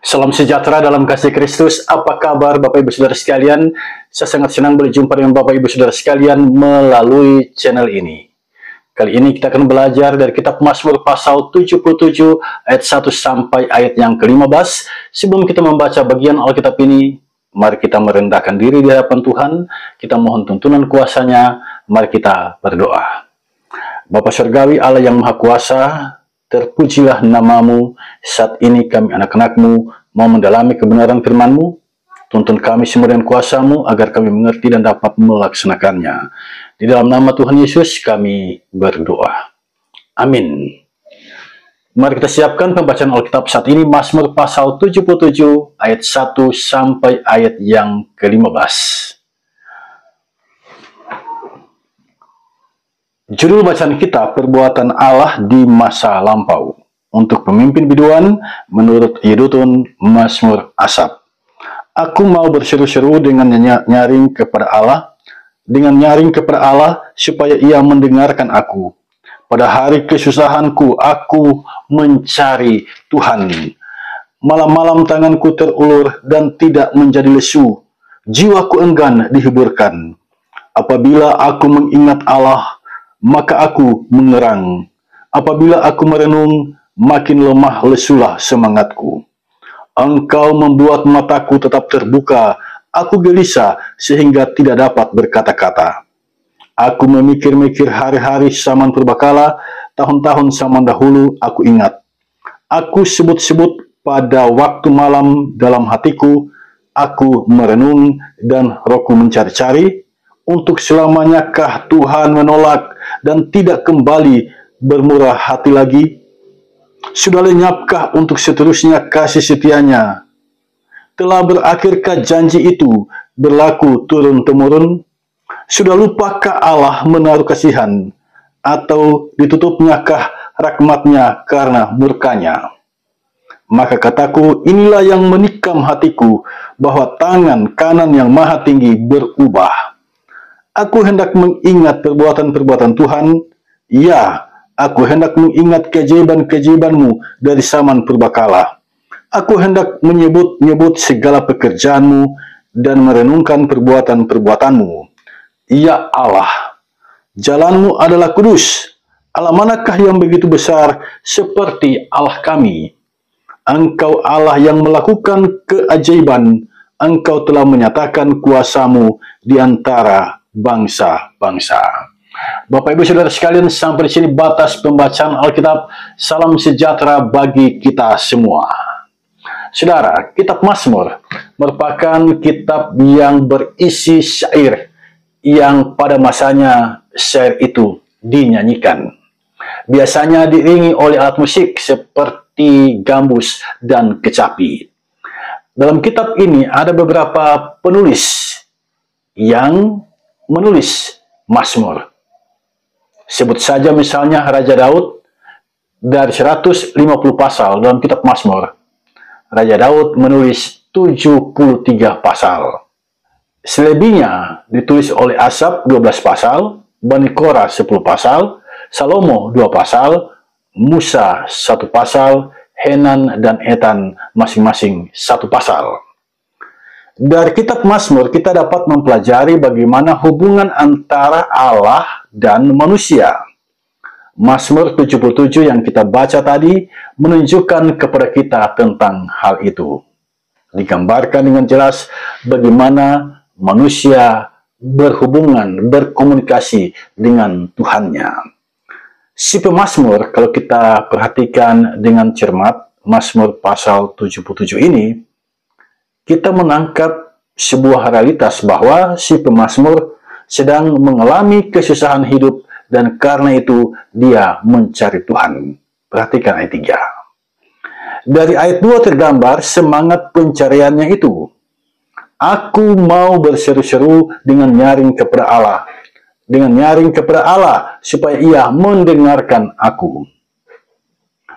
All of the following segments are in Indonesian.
Salam sejahtera dalam kasih Kristus. Apa kabar Bapak Ibu Saudara sekalian? Saya sangat senang berjumpa dengan Bapak Ibu Saudara sekalian melalui channel ini. Kali ini kita akan belajar dari kitab Mazmur pasal 77 ayat 1 sampai ayat yang ke-15. Sebelum kita membaca bagian Alkitab ini, mari kita merendahkan diri di hadapan Tuhan. Kita mohon tuntunan kuasa-Nya. Mari kita berdoa. Bapa Surgawi, Allah yang Maha Kuasa, terpujilah namamu. Saat ini kami anak-anakmu mau mendalami kebenaran firman-Mu. Tuntun kami semua dengan kuasa-Mu agar kami mengerti dan dapat melaksanakannya. Di dalam nama Tuhan Yesus kami berdoa. Amin. Mari kita siapkan pembacaan Alkitab saat ini. Mazmur pasal 77 ayat 1 sampai ayat yang ke-15. Judul bacaan kita, Perbuatan Allah di Masa Lampau. Untuk pemimpin biduan, menurut Yedutun Mazmur Asaf. Aku mau berseru-seru dengan nyaring kepada Allah, supaya Ia mendengarkan aku. Pada hari kesusahanku, aku mencari Tuhan. Malam-malam tanganku terulur dan tidak menjadi lesu. Jiwaku enggan dihiburkan. Apabila aku mengingat Allah, maka aku mengerang. Apabila aku merenung, makin lemah lesulah semangatku. Engkau membuat mataku tetap terbuka. Aku gelisah sehingga tidak dapat berkata-kata. Aku memikir-mikir hari-hari zaman purbakala, tahun-tahun zaman dahulu aku ingat. Aku sebut-sebut pada waktu malam dalam hatiku. Aku merenung dan rohku mencari-cari. Untuk selamanyakah Tuhan menolak dan tidak kembali bermurah hati lagi? Sudah lenyapkah untuk seterusnya kasih setianya? Telah berakhirkah janji itu berlaku turun-temurun? Sudah lupakah Allah menaruh kasihan? Atau ditutupnyakah rahmat-Nya karena murkanya? Maka kataku, inilah yang menikam hatiku, bahwa tangan kanan yang maha tinggi berubah. Aku hendak mengingat perbuatan-perbuatan Tuhan. Ya, aku hendak mengingat keajaiban-keajaiban-Mu dari zaman purbakala. Aku hendak menyebut-nyebut segala pekerjaan-Mu dan merenungkan perbuatan-perbuatan-Mu. Ya Allah, jalan-Mu adalah kudus. Allah manakah yang begitu besar seperti Allah kami? Engkau Allah yang melakukan keajaiban. Engkau telah menyatakan kuasa-Mu di antara bangsa-bangsa. Bapak Ibu Saudara sekalian, sampai di sini batas pembacaan Alkitab. Salam sejahtera bagi kita semua. Saudara, kitab Mazmur merupakan kitab yang berisi syair yang pada masanya syair itu dinyanyikan. Biasanya diiringi oleh alat musik seperti gambus dan kecapi. Dalam kitab ini ada beberapa penulis yang menulis Mazmur. Sebut saja misalnya Raja Daud. Dari 150 pasal dalam kitab Mazmur, Raja Daud menulis 73 pasal. Selebihnya ditulis oleh Asaf 12 pasal, Bani Korah 10 pasal, Salomo 2 pasal, Musa 1 pasal, Henan dan Etan masing-masing 1 pasal. Dari kitab Mazmur kita dapat mempelajari bagaimana hubungan antara Allah dan manusia. Mazmur 77 yang kita baca tadi menunjukkan kepada kita tentang hal itu. Digambarkan dengan jelas bagaimana manusia berhubungan, berkomunikasi dengan Tuhannya. Si pemazmur, kalau kita perhatikan dengan cermat, Mazmur pasal 77 ini, kita menangkap sebuah realitas bahwa si pemazmur sedang mengalami kesusahan hidup dan karena itu dia mencari Tuhan. Perhatikan ayat 3. Dari ayat 2 tergambar semangat pencariannya itu. Aku mau berseru-seru dengan nyaring kepada Allah. Dengan nyaring kepada Allah supaya Ia mendengarkan aku.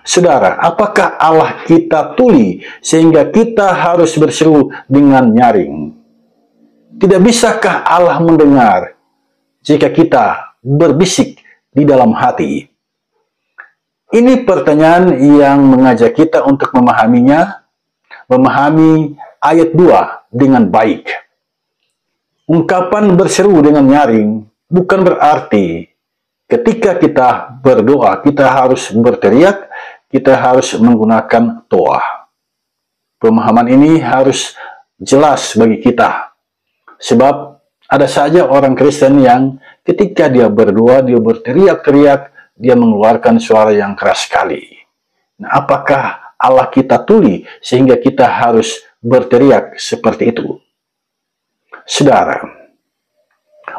Saudara, apakah Allah kita tuli sehingga kita harus berseru dengan nyaring? Tidak bisakah Allah mendengar jika kita berbisik di dalam hati? Ini pertanyaan yang mengajak kita untuk memahaminya, memahami ayat 2 dengan baik. Ungkapan berseru dengan nyaring bukan berarti ketika kita berdoa, kita harus berteriak, kita harus menggunakan toah. Pemahaman ini harus jelas bagi kita. Sebab ada saja orang Kristen yang ketika dia berdoa, dia berteriak-teriak, dia mengeluarkan suara yang keras sekali. Nah, apakah Allah kita tuli sehingga kita harus berteriak seperti itu? Saudara,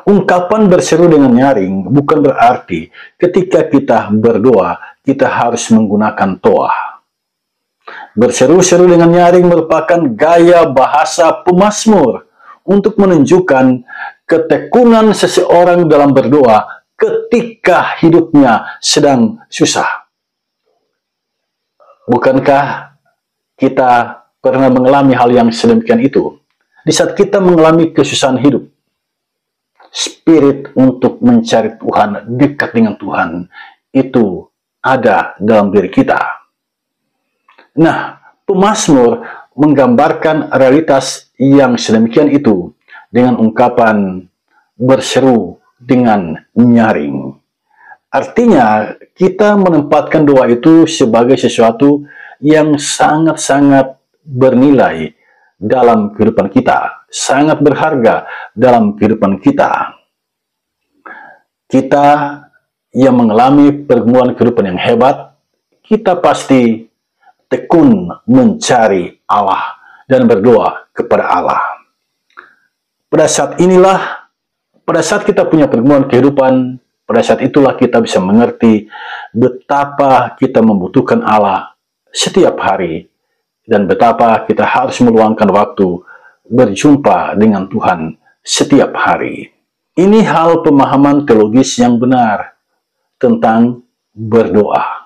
ungkapan berseru dengan nyaring bukan berarti ketika kita berdoa, kita harus menggunakan toah. Berseru-seru dengan nyaring merupakan gaya bahasa pemazmur untuk menunjukkan ketekunan seseorang dalam berdoa ketika hidupnya sedang susah. Bukankah kita pernah mengalami hal yang sedemikian itu? Di saat kita mengalami kesusahan hidup, spirit untuk mencari Tuhan, dekat dengan Tuhan, itu ada dalam diri kita. Nah, pemazmur menggambarkan realitas yang sedemikian itu dengan ungkapan berseru dengan nyaring. Artinya, kita menempatkan doa itu sebagai sesuatu yang sangat-sangat bernilai dalam kehidupan kita, sangat berharga dalam kehidupan kita. Kita yang mengalami pergumulan kehidupan yang hebat, kita pasti tekun mencari Allah dan berdoa kepada Allah. Pada saat inilah, pada saat kita punya pergumulan kehidupan, pada saat itulah kita bisa mengerti betapa kita membutuhkan Allah setiap hari dan betapa kita harus meluangkan waktu berjumpa dengan Tuhan setiap hari. Ini hal pemahaman teologis yang benar tentang berdoa.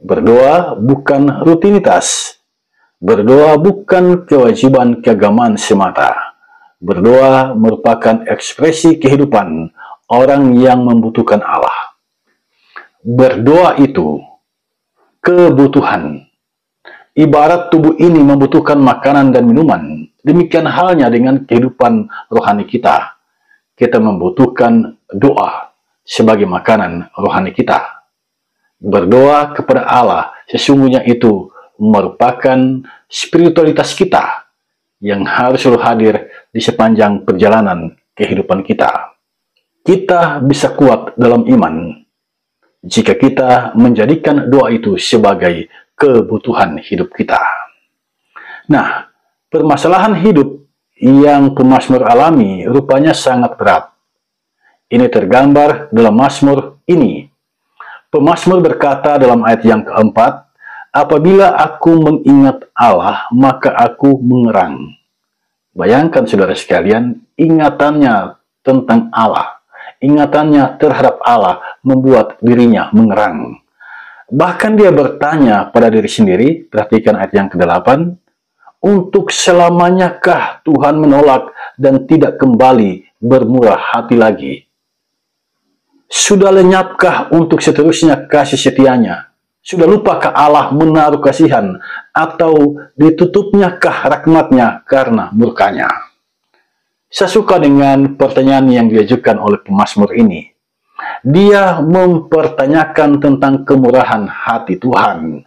Berdoa bukan rutinitas. Berdoa bukan kewajiban keagamaan semata. Berdoa merupakan ekspresi kehidupan orang yang membutuhkan Allah. Berdoa itu kebutuhan. Ibarat tubuh ini membutuhkan makanan dan minuman, demikian halnya dengan kehidupan rohani kita. Kita membutuhkan doa sebagai makanan rohani kita. Berdoa kepada Allah sesungguhnya itu merupakan spiritualitas kita yang harus selalu hadir di sepanjang perjalanan kehidupan kita. Kita bisa kuat dalam iman jika kita menjadikan doa itu sebagai kebutuhan hidup kita. Nah, permasalahan hidup yang pemazmur alami rupanya sangat berat. Ini tergambar dalam mazmur ini. Pemazmur berkata dalam ayat yang keempat, "Apabila aku mengingat Allah, maka aku mengerang." Bayangkan saudara sekalian, ingatannya tentang Allah, ingatannya terhadap Allah membuat dirinya mengerang. Bahkan dia bertanya pada diri sendiri, perhatikan ayat yang ke-8, "Untuk selamanyakah Tuhan menolak dan tidak kembali bermurah hati lagi? Sudah lenyapkah untuk seterusnya kasih setianya? Sudah lupakah Allah menaruh kasihan? Atau ditutupnyakah rahmatnya karena murkanya?" Saya suka dengan pertanyaan yang diajukan oleh pemazmur ini. Dia mempertanyakan tentang kemurahan hati Tuhan.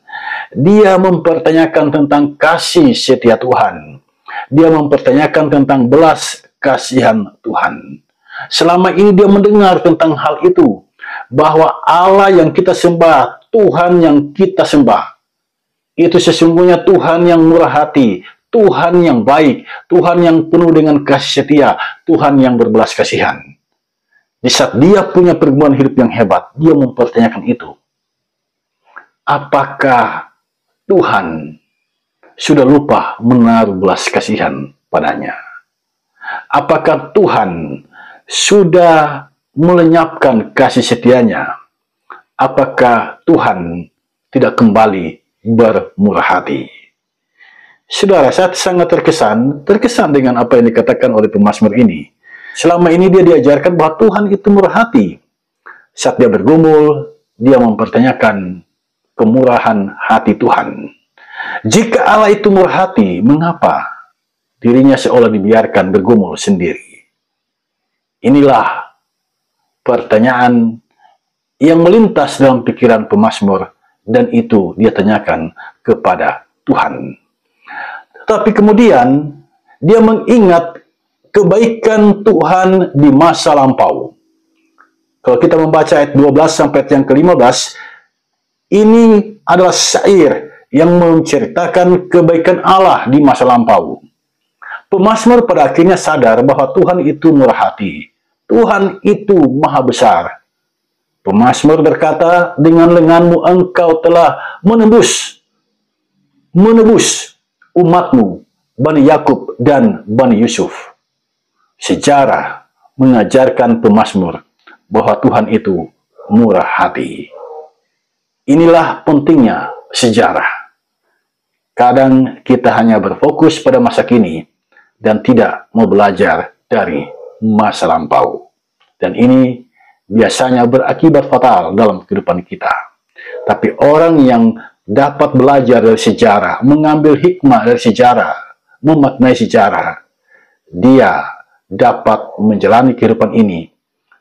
Dia mempertanyakan tentang kasih setia Tuhan. Dia mempertanyakan tentang belas kasihan Tuhan. Selama ini dia mendengar tentang hal itu, bahwa Allah yang kita sembah, Tuhan yang kita sembah, itu sesungguhnya Tuhan yang murah hati, Tuhan yang baik, Tuhan yang penuh dengan kasih setia, Tuhan yang berbelas kasihan. Di saat dia punya pergumulan hidup yang hebat, dia mempertanyakan itu. Apakah Tuhan sudah lupa menaruh belas kasihan padanya? Apakah Tuhan sudah melenyapkan kasih setianya? Apakah Tuhan tidak kembali bermurah hati? Saudara, saya sangat terkesan dengan apa yang dikatakan oleh pemazmur ini. Selama ini dia diajarkan bahwa Tuhan itu murah hati. Saat dia bergumul, dia mempertanyakan kemurahan hati Tuhan. Jika Allah itu murah hati, mengapa dirinya seolah dibiarkan bergumul sendiri? Inilah pertanyaan yang melintas dalam pikiran pemazmur, dan itu dia tanyakan kepada Tuhan. Tapi kemudian dia mengingat kebaikan Tuhan di masa lampau. Kalau kita membaca ayat 12 sampai yang ke-15, ini adalah syair yang menceritakan kebaikan Allah di masa lampau. Pemazmur pada akhirnya sadar bahwa Tuhan itu murah hati. Tuhan itu maha besar. Pemazmur berkata, dengan lenganmu engkau telah menebus umatmu, Bani Yakub dan Bani Yusuf. Sejarah mengajarkan pemazmur bahwa Tuhan itu murah hati. Inilah pentingnya sejarah. Kadang kita hanya berfokus pada masa kini dan tidak mau belajar dari masa lampau. Dan ini biasanya berakibat fatal dalam kehidupan kita. Tapi orang yang dapat belajar dari sejarah, mengambil hikmah dari sejarah, memaknai sejarah, dia dapat menjalani kehidupan ini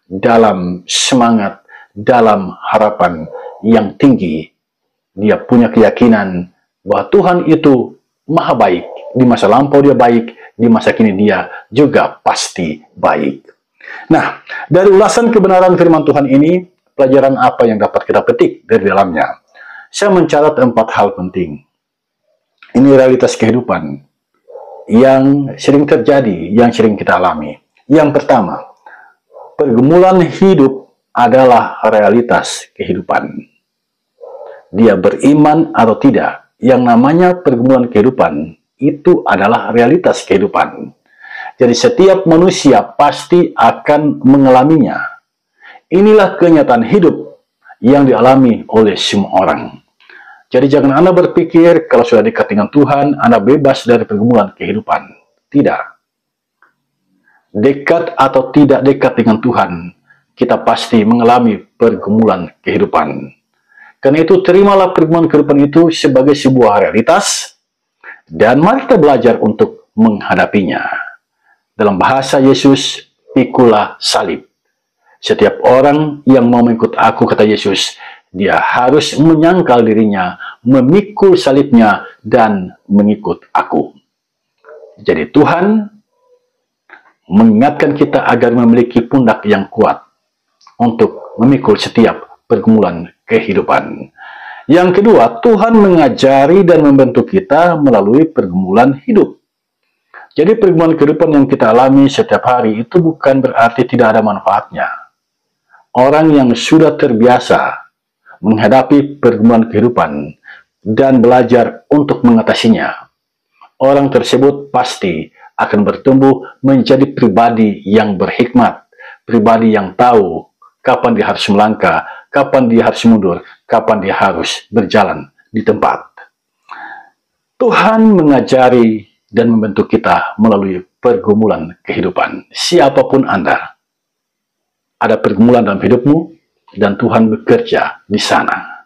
dalam semangat, dalam harapan yang tinggi. Dia punya keyakinan bahwa Tuhan itu maha baik. Di masa lampau dia baik, di masa kini dia juga pasti baik. Nah, dari ulasan kebenaran firman Tuhan ini, pelajaran apa yang dapat kita petik dari dalamnya? Saya mencatat 4 hal penting. Ini realitas kehidupan yang sering terjadi, yang sering kita alami. Yang pertama, pergumulan hidup adalah realitas kehidupan. Dia beriman atau tidak, yang namanya pergumulan kehidupan itu adalah realitas kehidupan. Jadi setiap manusia pasti akan mengalaminya. Inilah kenyataan hidup yang dialami oleh semua orang. Jadi jangan Anda berpikir kalau sudah dekat dengan Tuhan, Anda bebas dari pergumulan kehidupan. Tidak. Dekat atau tidak dekat dengan Tuhan, kita pasti mengalami pergumulan kehidupan. Karena itu terimalah pergumulan kehidupan itu sebagai sebuah realitas, dan mari kita belajar untuk menghadapinya. Dalam bahasa Yesus, pikulah salib. Setiap orang yang mau mengikut aku, kata Yesus, dia harus menyangkal dirinya, memikul salibnya, dan mengikut aku. Jadi Tuhan mengingatkan kita agar memiliki pundak yang kuat untuk memikul setiap pergumulan kehidupan. Yang kedua, Tuhan mengajari dan membentuk kita melalui pergumulan hidup. Jadi pergumulan kehidupan yang kita alami setiap hari itu bukan berarti tidak ada manfaatnya. Orang yang sudah terbiasa menghadapi pergumulan kehidupan dan belajar untuk mengatasinya, orang tersebut pasti akan bertumbuh menjadi pribadi yang berhikmat, pribadi yang tahu kapan dia harus melangkah, kapan dia harus mundur, kapan dia harus berjalan di tempat. Tuhan mengajari dan membentuk kita melalui pergumulan kehidupan. Siapapun Anda, ada pergumulan dalam hidupmu, dan Tuhan bekerja di sana.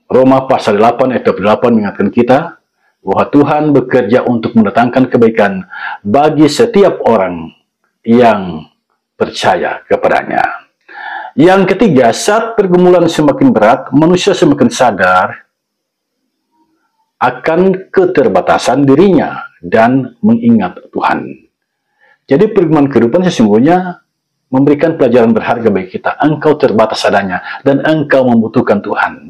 Roma pasal 8 ayat 28 mengingatkan kita bahwa Tuhan bekerja untuk mendatangkan kebaikan bagi setiap orang yang percaya kepadanya. Yang ketiga, saat pergumulan semakin berat, manusia semakin sadar akan keterbatasan dirinya dan mengingat Tuhan. Jadi pergumulan kehidupan sesungguhnya memberikan pelajaran berharga bagi kita. Engkau terbatas adanya dan engkau membutuhkan Tuhan.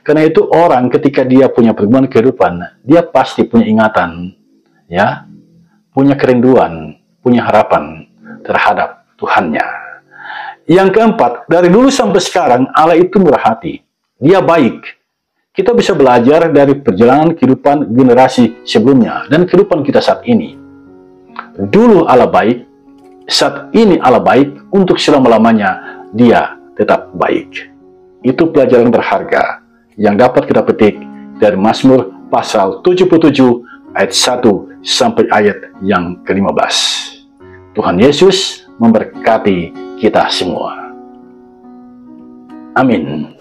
Karena itu orang ketika dia punya pergumulan kehidupan, dia pasti punya ingatan, ya, punya kerinduan, punya harapan terhadap Tuhannya. Yang keempat, dari dulu sampai sekarang Allah itu murah hati. Dia baik. Kita bisa belajar dari perjalanan kehidupan generasi sebelumnya dan kehidupan kita saat ini. Dulu Allah baik, saat ini Allah baik, untuk selama-lamanya dia tetap baik. Itu pelajaran berharga yang dapat kita petik dari Mazmur pasal 77 ayat 1 sampai ayat yang ke-15. Tuhan Yesus memberkati kita semua. Amin.